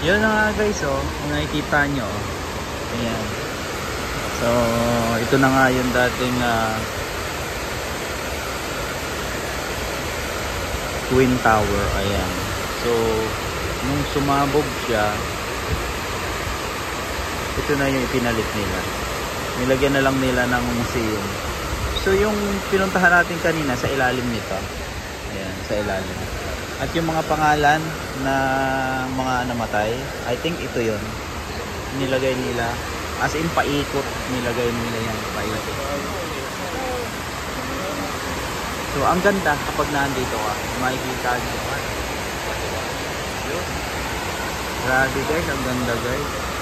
Yun na nga guys, oh, kung nakikita nyo, oh. Ayan. So, ito na nga yung dating Twin Tower. Ayan. So, nung sumabog siya, ito na yung ipinalit nila. Nilagyan na lang nila ng museum. So, yung pinuntahan natin kanina sa ilalim nito. Ayan, sa ilalim. At yung mga pangalan na mga namatay, I think ito yon. Nilagay nila. As in, paikot. Nilagay nila yan. Paikot. So, ang ganda kapag nandito ka. Makikita nyo ka. Grabe guys, ang ganda guys.